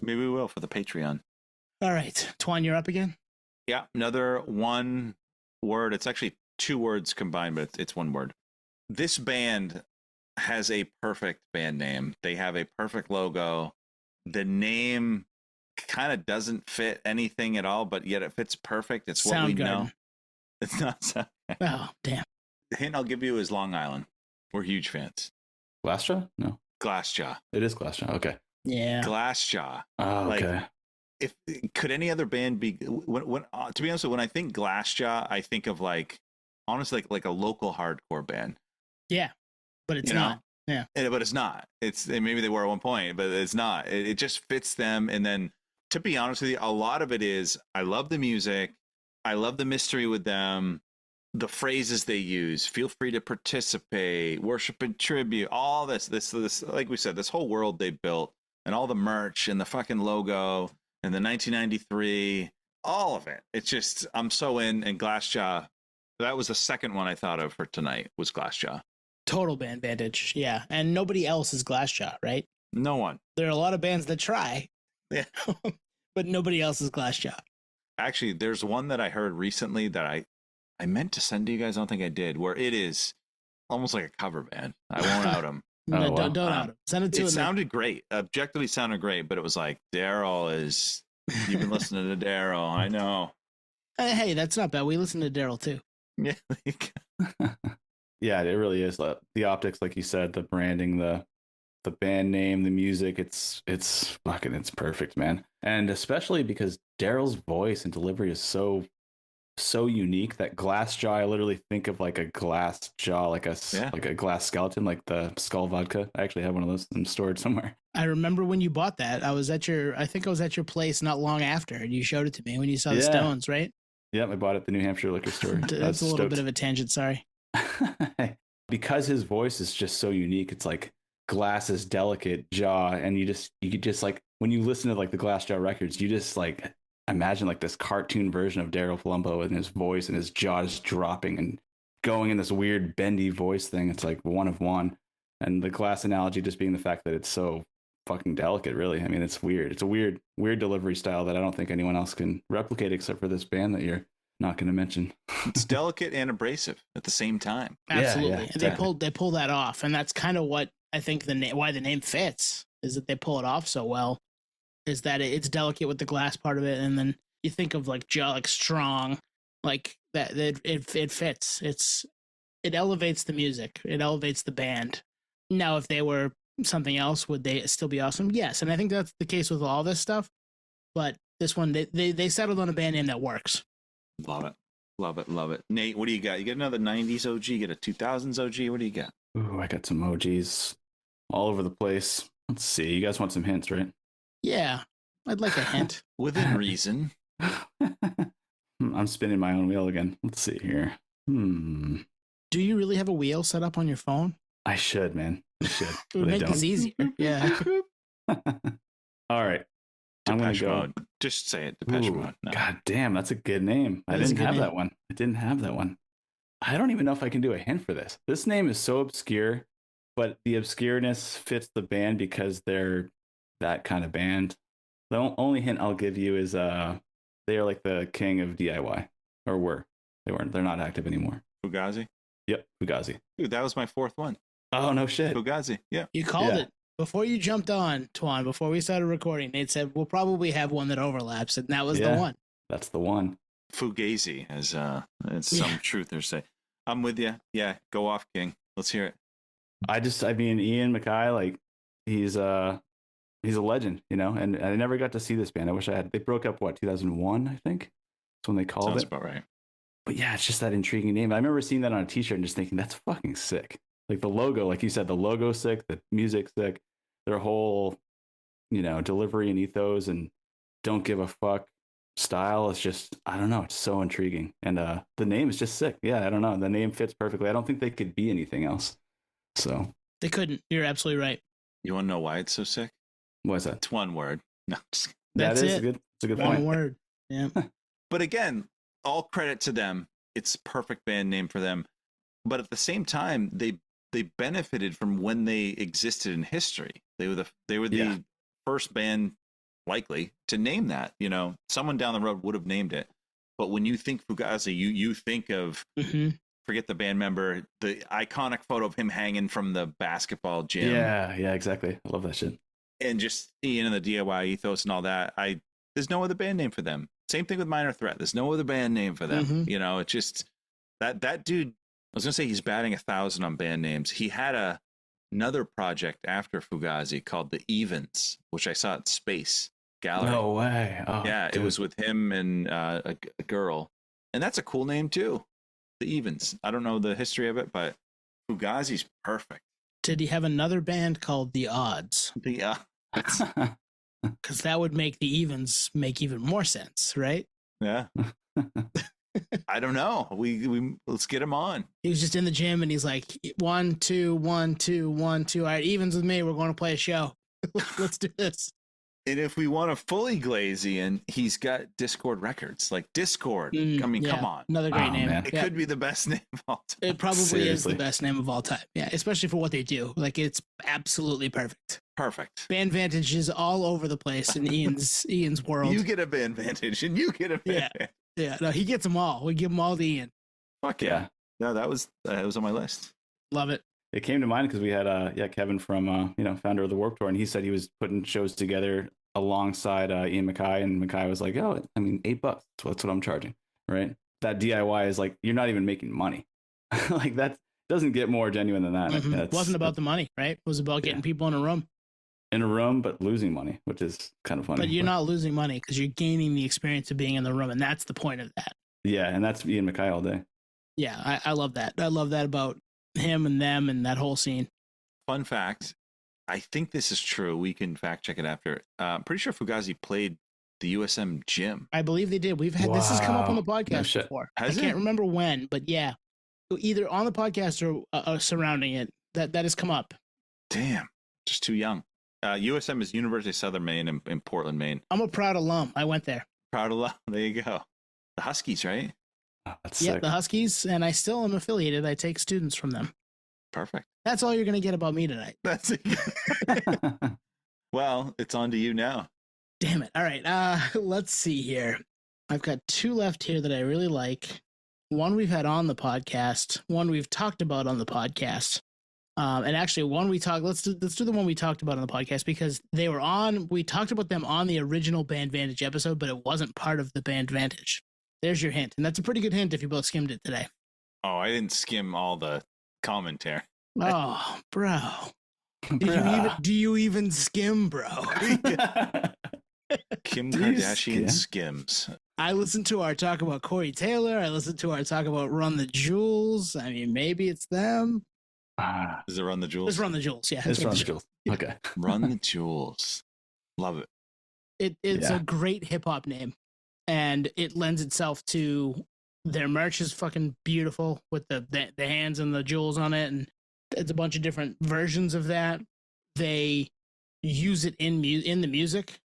Maybe we will for the Patreon.
All right. Twan, you're up again?
Yeah, another one word. It's actually two words combined, but it's one word. This band has a perfect band name. They have a perfect logo. The name kind of doesn't fit anything at all, but yet it fits perfect. It's what we know. It's not Soundgarden.
Oh, damn.
The hint I'll give you is Long Island. We're huge fans.
Glassjaw? No.
Glassjaw.
It is Glassjaw. Okay.
Yeah.
Glassjaw.
Oh, okay.
If could any other band be when to be honest, when I think Glassjaw, I think of honestly like a local hardcore band.
Yeah. But it's not. Yeah.
But it's not. Maybe they were at one point, but it's not. It just fits them. And then, to be honest with you, a lot of it is I love the music, I love the mystery with them, the phrases they use. Feel free to participate, worship and tribute. All this, like we said, this whole world they built, and all the merch and the fucking logo and the 1993, all of it. It's just I'm so in. And Glassjaw, that was the second one I thought of for tonight was Glassjaw.
Total Bandvantage, yeah. And nobody else is Glassjaw, right?
No one.
There are a lot of bands that try.
Yeah.
But nobody else is Glassjaw.
Actually, there's one that I heard recently that I meant to send to you guys. I don't think I did, where it is almost like a cover band. I won't out them.
No, don't out them. Send it to him.
It sounded great. Objectively sounded great, but it was like, Daryl is... You've been listening to Daryl. I know.
Hey, that's not bad. We listen to Daryl, too.
Yeah.
Yeah, it really is. The optics, like you said, the branding, the band name, the music, it's perfect, man. And especially because Daryl's voice and delivery is so unique that Glassjaw, I literally think of like a glass jaw, like a glass skeleton, like the Skull vodka. I actually have one of those stored somewhere.
I remember when you bought that. I think I was at your place not long after, and you showed it to me when you saw the Stones, right?
Yeah, I bought it at the New Hampshire liquor store.
That's a little bit of a tangent, sorry.
Because his voice is just so unique, it's like Glass's delicate jaw, and you could just like when you listen to like the Glassjaw records, you just like imagine like this cartoon version of Daryl Palumbo and his voice and his jaws dropping and going in this weird bendy voice thing. It's like one of one, and the Glass analogy just being the fact that it's so fucking delicate. Really, I mean, it's weird. It's a weird delivery style that I don't think anyone else can replicate except for this band that you're not going to mention.
It's delicate and abrasive at the same time.
Absolutely.
Yeah,
And
exactly.
they pull that off, and that's kind of what I think why the name fits is that they pull it off so well. Is that it's delicate with the glass part of it, and then you think of like strong, like that. It fits. It elevates the music. It elevates the band. Now, if they were something else, would they still be awesome? Yes, and I think that's the case with all this stuff. But this one, they settled on a band name that works.
Love it. Love it. Love it. Nate, what do you got? You get another 90s OG? You get a 2000s OG? What do you got?
Ooh, I got some OGs all over the place. Let's see. You guys want some hints, right?
Yeah, I'd like a hint.
Within reason.
I'm spinning my own wheel again. Let's see here.
Do you really have a wheel set up on your phone?
I should, man. I should.
It would make this easier. Yeah.
All right. I'm going to go.
Mode. Just say it. Depeche Mode. No.
God damn, that's a good name. I didn't have that one. I didn't have that one. I don't even know if I can do a hint for this. This name is so obscure, but the obscureness fits the band because they're that kind of band. The only hint I'll give you is they are like the king of DIY, or were. They weren't. They're not active anymore.
Fugazi?
Yep, Fugazi.
Dude, that was my fourth one.
Oh, no shit.
Fugazi, yeah.
You called it. Before you jumped on, Twan, before we started recording, Nate said, we'll probably have one that overlaps, and that was the one.
That's the one.
Fugazi, as some truthers say. I'm with you. Yeah, go off, King. Let's hear it.
I mean, Ian MacKaye, like, he's a legend, you know, and I never got to see this band. I wish I had. They broke up, 2001, I think? That's when they called
Sounds
it.
about right.
But yeah, it's just that intriguing name. I remember seeing that on a t-shirt and just thinking, that's fucking sick. Like the logo, like you said, the logo's sick, the music's sick, their whole, you know, delivery and ethos and don't give a fuck style is just, I don't know, it's so intriguing. And the name is just sick. Yeah, I don't know. The name fits perfectly. I don't think they could be anything else. So
they couldn't. You're absolutely right.
You want to know why it's so sick?
What is that?
It's one word. No, just
that's it.
It's a good
one
point.
Word. Yeah.
But again, all credit to them. It's perfect band name for them. But at the same time, they benefited from when they existed in history. They were the first band likely to name that. You know, someone down the road would have named it. But when you think Fugazi, you think of forget the band member, the iconic photo of him hanging from the basketball gym.
Yeah, exactly. I love that shit.
And just Ian and the DIY ethos and all that. There's no other band name for them. Same thing with Minor Threat. There's no other band name for them. You know, it's just that dude. I was gonna say he's batting 1,000 on band names. He had another project after Fugazi called The Evens, which I saw at Space Gallery.
No way. Oh,
yeah,
dude.
It was with him and a girl, and that's a cool name too. The Evens. I don't know the history of it, but Fugazi's perfect.
Did he have another band called The Odds?
The
because that would make The Evens make even more sense, right?
Yeah. I don't know. We let's get him on.
He was just in the gym and he's like 1, 2, 1, 2, 1, 2. All right, evens with me. We're going to play a show. Let's do this.
And if we want to fully glaze Ian, he's got Discord Records, like Discord. I mean, come on.
Another great name.
Man.
It could be the best name of all time.
It probably is
Seriously.
the best name of all time. Yeah, especially for what they do. Like, it's absolutely perfect.
Perfect.
Bandvantage is all over the place in Ian's world.
You get a Bandvantage and you get a Bandvantage.
Yeah, no, he gets them all. We give them all to Ian.
Fuck yeah. No, that was on my list.
Love it.
It came to mind because we had Kevin from founder of the Warped Tour, and he said he was putting shows together alongside Ian MacKaye, and MacKaye was like, "Oh, I mean, $8. That's what I'm charging, right?" That DIY is like you're not even making money. Like that doesn't get more genuine than that.
It wasn't about the money, right? It was about getting people in a room.
But losing money, which is kind of funny.
But you're not losing money because you're gaining the experience of being in the room, and that's the point of that.
Yeah, and that's Ian MacKaye all day.
Yeah, I love that. I love that about him and them and that whole scene.
Fun fact, I think this is true. We can fact check it after. I'm pretty sure Fugazi played the USM gym.
I believe they did. We've had this has come up on the podcast before.
Has
I can't remember when, but yeah, either on the podcast or surrounding it. That has come up.
Damn, just too young. USM is University of Southern Maine in Portland, Maine.
I'm a proud alum. I went there.
Proud alum. There you go. The Huskies, right?
Oh, that's
Yeah,
sick.
the Huskies, and I still am affiliated. I take students from them.
Perfect.
That's all you're going to get about me tonight.
That's it. Well, it's on to you now.
Damn it. All right. Let's see here. I've got two left here that I really like. One we've had on the podcast, one we've talked about on the podcast. And actually, one we talked. Let's do the one we talked about on the podcast because they were on. We talked about them on the original Bandvantage episode, but it wasn't part of the Bandvantage. There's your hint, and that's a pretty good hint if you both skimmed it today.
Oh, I didn't skim all the commentary.
Oh, bro, do you even skim, bro?
Kim Kardashian skims.
I listened to our talk about Corey Taylor. I listened to our talk about Run the Jewels. I mean, maybe it's them.
Is it Run the Jewels?
It's Run the Jewels, yeah.
It's Run the Jewels. Okay.
Run the Jewels. Love it.
It's a great hip hop name, and it lends itself to their merch is fucking beautiful with the hands and the jewels on it, and it's a bunch of different versions of that. They use it in the music,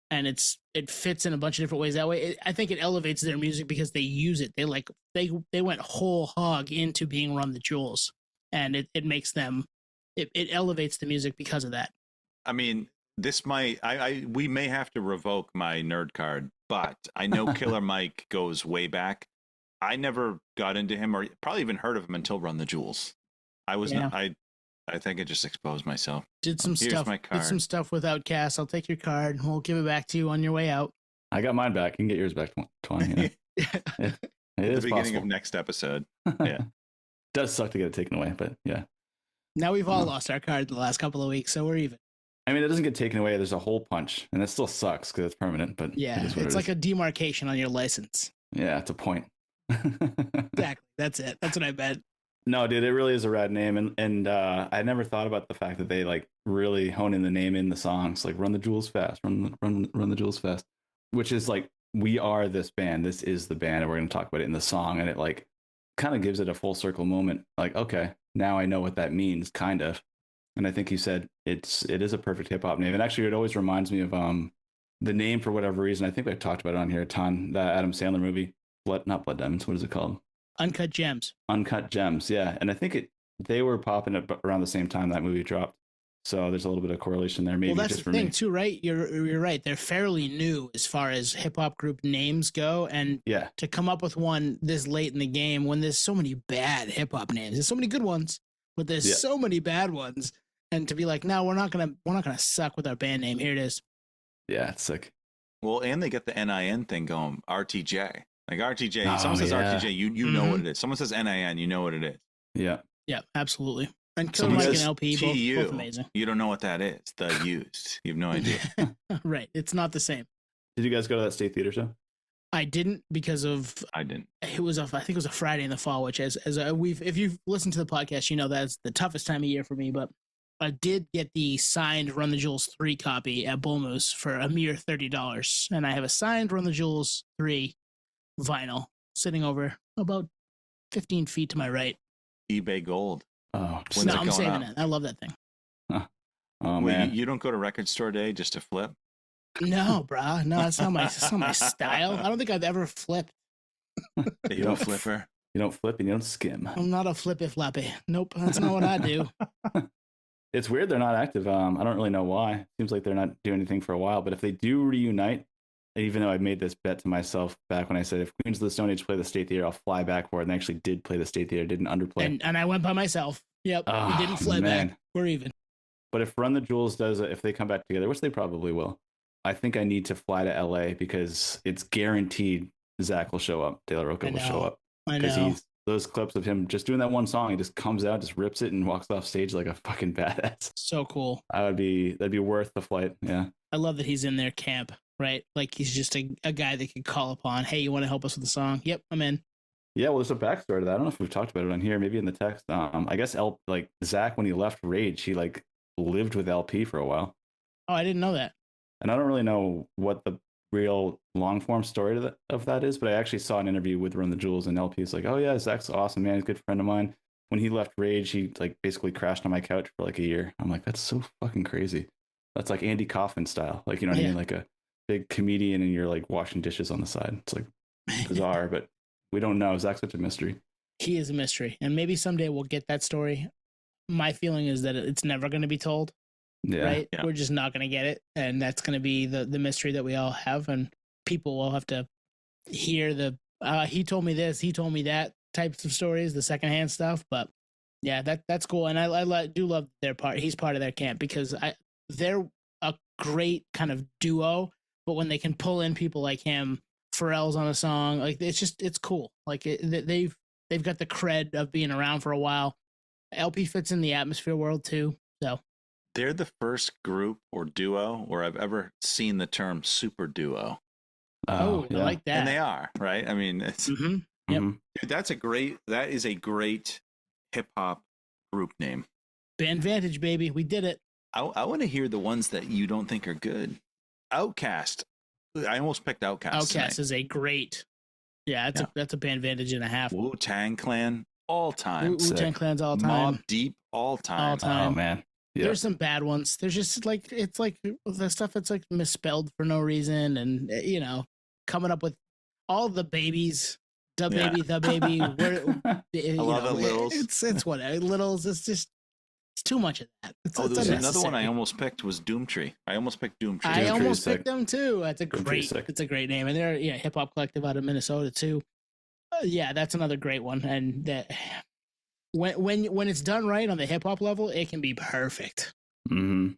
and it fits in a bunch of different ways that way. I think it elevates their music because they use it. They went whole hog into being Run the Jewels, and it makes them it elevates the music because of that.
I mean, this might we may have to revoke my nerd card, but I know Killer Mike goes way back. I never got into him or probably even heard of him until Run the Jewels. I was not, I think I just exposed myself.
Did some stuff with Outcast. I'll take your card. We'll give it back to you on your way out.
I got mine back. You can get yours back, Twine. Yeah. It
At
is
the beginning
possible.
of next episode. Yeah.
Does suck to get it taken away, but yeah.
Now we've all lost our card the last couple of weeks, so we're even.
I mean, it doesn't get taken away. There's a hole punch, and it still sucks because it's permanent. But
yeah, it's like a demarcation on your license.
Yeah, it's a point.
Exactly. That's it. That's what I bet.
No, dude, it really is a rad name, and I never thought about the fact that they like really hone in the name in the songs, like "Run the Jewels Fast," run the Jewels Fast, which is like we are this band. This is the band, and we're going to talk about it in the song, and it like kind of gives it a full circle moment. Like, okay, now I know what that means, kind of. And I think you said it is a perfect hip hop name, and actually, it always reminds me of the name for whatever reason. I think we've talked about it on here a ton. The Adam Sandler movie, not Blood Diamonds. What is it called?
Uncut Gems.
Uncut Gems, yeah. And I think they were popping up around the same time that movie dropped. So there's a little bit of correlation there. Maybe
well, that's
just
the thing too, right? You're right. They're fairly new as far as hip hop group names go, and to come up with one this late in the game when there's so many bad hip hop names, there's so many good ones, but there's so many bad ones, and to be like, no, we're not gonna suck with our band name. Here it is.
Yeah, it's sick.
Well, and they get the NIN thing going. RTJ. Like RTJ, someone says RTJ, you know what it is. Someone says NIN, you know what it is.
Yeah.
Yeah, absolutely. And Killer Mike and LP, both amazing.
You don't know what that is. The used. You have no idea.
Right. It's not the same.
Did you guys go to that State Theater show?
I didn't because of.
I didn't.
It was I think it was a Friday in the fall, which if you've listened to the podcast, you know that's the toughest time of year for me. But I did get the signed Run the Jewels 3 copy at Bull Moose for a mere $30, and I have a signed Run the Jewels 3 vinyl sitting over about 15 feet to my right.
eBay Gold.
Oh,
no, I'm saving it. I love that thing.
Huh. Oh man,
you don't go to Record Store Day just to flip?
No, brah. No, that's not my style. I don't think I've ever flipped.
You don't flipper?
You don't flip and you don't skim.
I'm not a flippy floppy. Nope, that's not what I do.
It's weird they're not active. I don't really know why. Seems like they're not doing anything for a while. But if they do reunite, even though I made this bet to myself back when I said if Queens of the Stone Age play the State Theater, I'll fly back for it. And they actually did play the State Theater, didn't underplay.
And I went by myself. Yep, we didn't fly back. We're even.
But if Run the Jewels does it, if they come back together, which they probably will, I think I need to fly to LA because it's guaranteed Zach will show up. De La Rocha will show up.
I know.
Those clips of him just doing that one song, he just comes out, just rips it, and walks off stage like a fucking badass.
So cool.
That'd be worth the flight. Yeah.
I love that he's in their camp, right? Like he's just a guy they could call upon. Hey, you want to help us with the song? Yep, I'm in.
Yeah, well, there's a backstory to that. I don't know if we've talked about it on here, maybe in the text. I guess Zach, when he left Rage, he like lived with LP for a while.
Oh, I didn't know that.
And I don't really know what the real long form story of that is, but I actually saw an interview with Run the Jewels, and LP is like, "Oh yeah, Zach's awesome, man. He's a good friend of mine." When he left Rage, he like basically crashed on my couch for like a year. I'm like, that's so fucking crazy. That's like Andy Kaufman style, like, you know what I mean, like a big comedian, and you're like washing dishes on the side. It's like bizarre, but we don't know. Zach's such a mystery.
He is a mystery, and maybe someday we'll get that story. My feeling is that it's never going to be told.
Yeah.
Right?
Yeah.
We're just not going to get it, and that's going to be the mystery that we all have, and people will have to hear the he told me this, he told me that types of stories, the secondhand stuff. But yeah, that's cool, and I do love their part. He's part of their camp because they're a great kind of duo. But when they can pull in people like him, Pharrell's on a song, like it's cool. Like they've got the cred of being around for a while. LP fits in the atmosphere world too. So
they're the first group or duo where I've ever seen the term super duo.
I like that.
And they are, right? I mean, it's
yep.
Dude, that is a great hip hop group name.
Bandvantage, baby. We did it.
I want to hear the ones that you don't think are good. Outkast. I almost picked Outkast.
Outkast is a great. Yeah, that's a Bandvantage and a half.
Wu-Tang Clan, all time.
Wu-Tang Clan's all time.
Mobb Deep, all time.
All time.
Oh man.
Yep. There's some bad ones. There's just like it's like the stuff that's like misspelled for no reason, and coming up with all the babies, the baby.
I love it, Littles.
It's whatever, Littles. It's too much of that.
There was another one I almost picked was Doomtree. I almost picked Doomtree.
I almost picked them too. That's a great. It's a great name, and they're hip hop collective out of Minnesota too. That's another great one, and that. When it's done right on the hip hop level, it can be perfect.
Mm-hmm.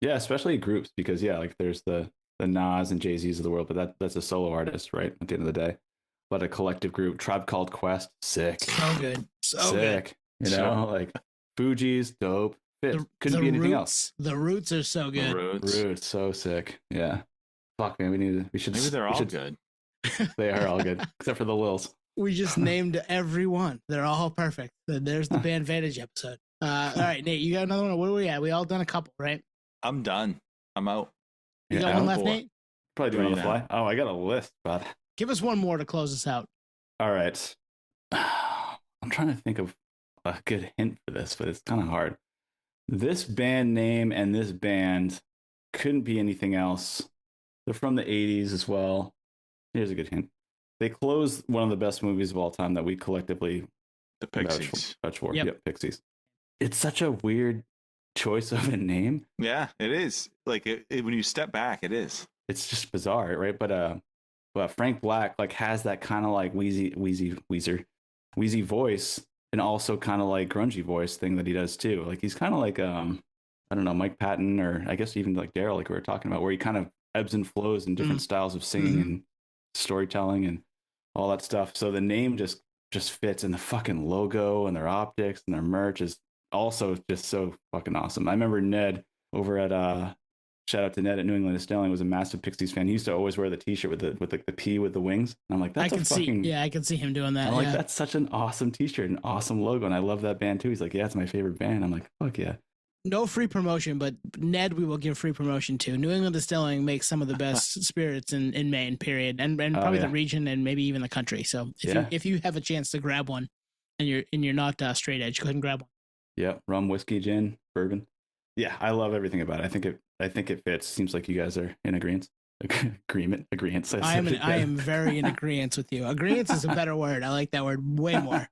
Yeah, especially groups because like there's the Nas and Jay-Z's of the world, but that's a solo artist, right? At the end of the day, but a collective group, Tribe Called Quest, sick,
so good, so
sick.
Good.
Like Fugees, dope. Couldn't be anything else.
The Roots are so good.
Roots, so sick. Yeah. Fuck man, we should.
Maybe they're all good.
They are all good, except for the Lils.
We just named every one. They're all perfect. There's the Bandvantage episode. All right, Nate, you got another one? Where are we at? We all done a couple, right?
I'm done. I'm out.
You got one left, Nate?
Probably doing on the fly. Oh, I got a list, but
give us one more to close us out.
All right. I'm trying to think of a good hint for this, but it's kind of hard. This band name and this band couldn't be anything else. They're from the 80s as well. Here's a good hint. They closed one of the best movies of all time that we collectively
the Pixies.
Vouch for. Yep, Pixies. It's such a weird choice of a name.
Yeah, it is. Like when you step back, it is.
It's just bizarre, right? But Frank Black has that kind of like wheezy voice, and also kind of like grungy voice thing that he does too. Like he's kind of like I don't know, Mike Patton, or I guess even like Daryl, like we were talking about, where he kind of ebbs and flows in different styles of singing and storytelling and all that stuff. So the name just fits, and the fucking logo and their optics and their merch is also just so fucking awesome. I remember Ned over at shout out to Ned at New England Distilling was a massive Pixies fan. He used to always wear the t-shirt with the P with the wings. And I'm like, I can
see him doing that.
I'm like, that's such an awesome t-shirt, an awesome logo, and I love that band too. He's like, yeah, it's my favorite band. I'm like, fuck yeah.
No free promotion, but Ned, we will give free promotion to. New England Distilling makes some of the best spirits in Maine, period, and probably the region and maybe even the country. So if you have a chance to grab one, and you're not straight edge, go ahead and grab one.
Yeah, rum, whiskey, gin, bourbon. Yeah, I love everything about it. I think it fits. Seems like you guys are in agreement. Agreement.
I am very in agreement with you. Agreement is a better word. I like that word way more.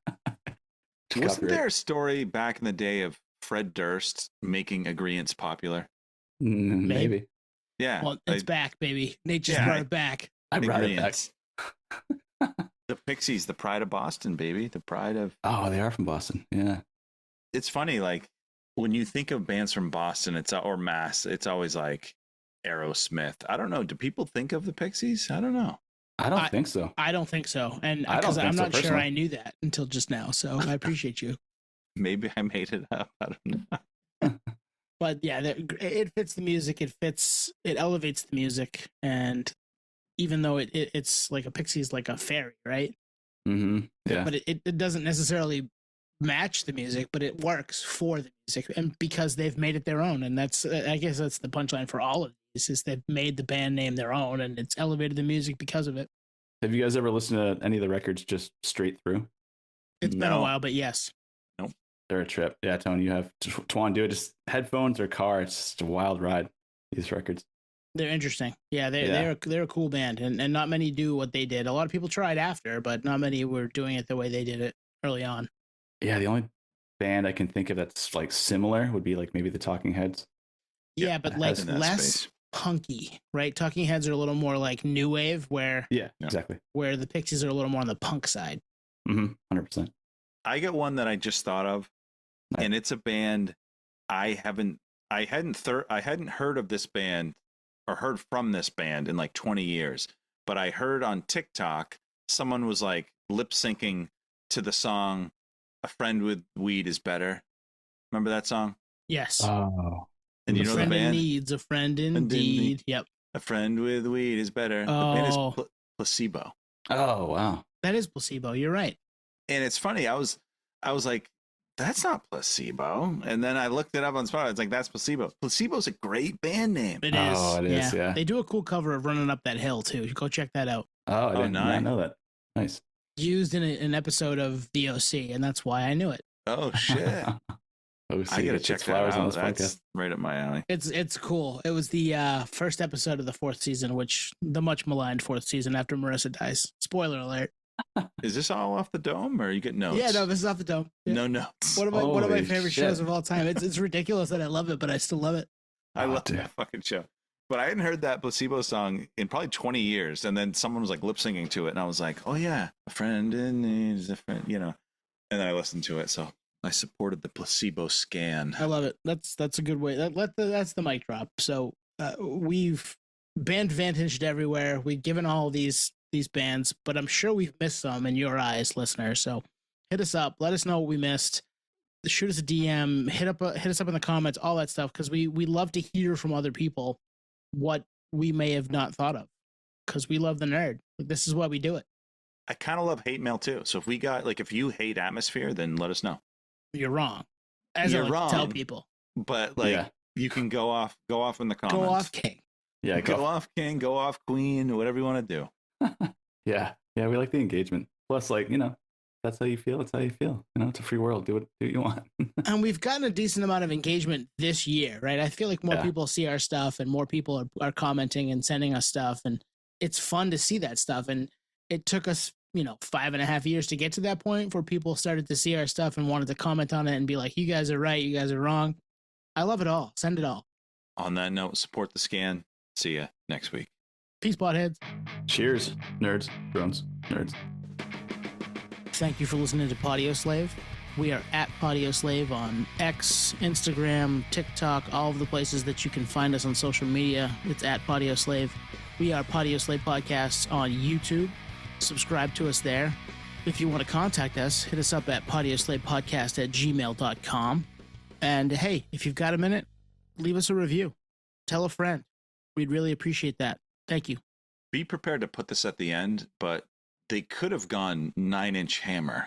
Wasn't there a story back in the day of Fred Durst making agreeants popular?
Maybe.
Yeah.
Well, it's back, baby. Nate just brought it back.
I brought it back.
The Pixies, the pride of Boston, baby. The pride of...
Oh, they are from Boston. Yeah.
It's funny, like, when you think of bands from Boston or Mass, it's always like Aerosmith. I don't know. Do people think of the Pixies? I don't know.
I don't think so.
I don't think so. And because I'm not sure I knew that until just now. So I appreciate you.
Maybe I made it up. I don't know.
But yeah, it fits the music. It elevates the music. And even though it's like a Pixie is like a fairy, right?
Mm-hmm. Yeah.
But it doesn't necessarily match the music, but it works for the music, and because they've made it their own. And that's, I guess that's the punchline for all of these, is they've made the band name their own, and it's elevated the music because of it.
Have you guys ever listened to any of the records just straight through?
It's been a while, but yes.
Nope.
They're a trip. Yeah, Tony, you have Twan, do it. Just headphones or car. It's just a wild ride, these records.
They're interesting. Yeah, they're a cool band, and not many do what they did. A lot of people tried after, but not many were doing it the way they did it early on.
Yeah, the only band I can think of that's like similar would be like maybe the Talking Heads.
Yeah, but like less punky, right? Talking Heads are a little more like new wave, where
Yeah, exactly.
where the Pixies are a little more on the punk side.
100%.
I got one that I just thought of,
Nice.
and it's a band I hadn't heard of this band or heard from this band in like 20 years, but I heard on TikTok someone was like lip syncing to the song "A Friend with Weed Is Better." Remember that song?
Yes.
Oh.
And you
a
know the
friend
band?
needs a friend indeed. Yep.
A friend with weed is better. The band is
Oh,
Placebo.
Oh, wow.
that is Placebo. You're right.
And it's funny. I was like, that's not Placebo. And then I looked it up on Spotify. It's like, that's Placebo. Placebo's a great band name.
It is.
Oh, it is, yeah.
They do a cool cover of Running Up That Hill too. Go check that out.
Oh, I did
nice.
not know that. Nice.
Used in an episode of The OC, and that's why I knew it.
Oh shit. I gotta check that out. That's right up my alley.
It's cool. It was the first episode of the 4th season, which the much maligned 4th season after Marissa dies. Spoiler alert.
Is this all off the dome, or you get notes?
Yeah, no, this is off the dome. Yeah.
No notes.
One of my
Holy
favorite
shit.
shows of all time. It's ridiculous that I love it, but I still love it.
I love
dude.
that fucking show. But I hadn't heard that Placebo song in probably 20 years, and then someone was like lip syncing to it, and I was like, "Oh yeah, a friend in need is a friend," you know. And then I listened to it, so I supported the Placebo scan.
I love it. That's a good way. That's the mic drop. So we've Bandvantaged everywhere. We've given all these bands, but I'm sure we've missed some in your eyes, listener. So hit us up. Let us know what we missed. Shoot us a DM. Hit us up in the comments. All that stuff, because we love to hear from other people what we may have not thought of, because we love the nerd. This is why we do it.
I kind of love hate mail too. So if you hate Atmosphere, then let us know.
You're wrong. As
You're
I like to tell
wrong.
people.
But like, you can go off in the comments.
Go off, King.
Yeah,
Go off King, go off Queen, whatever you want to do.
Yeah, we like the engagement. Plus, like, that's how you feel. It's how you feel. It's a free world. Do what you want.
And we've gotten a decent amount of engagement this year, right? I feel like more people see our stuff, and more people are commenting and sending us stuff, and it's fun to see that stuff. And it took us 5.5 years to get to that point where people started to see our stuff and wanted to comment on it and be like, "You guys are right, you guys are wrong." I love it all. Send it all.
On that note, support the scan. See ya next week.
Peace, potheads.
Cheers, nerds, drones, nerds.
Thank you for listening to Podio Slave. We are at Podio Slave on X, Instagram, TikTok, all of the places that you can find us on social media. It's at Podio Slave. We are Podio Slave Podcasts on YouTube. Subscribe to us there. If you want to contact us, hit us up at podioslavepodcast@gmail.com. And hey, if you've got a minute, leave us a review. Tell a friend. We'd really appreciate that. Thank you.
Be prepared to put this at the end, but they could have gone 9-inch Hammer.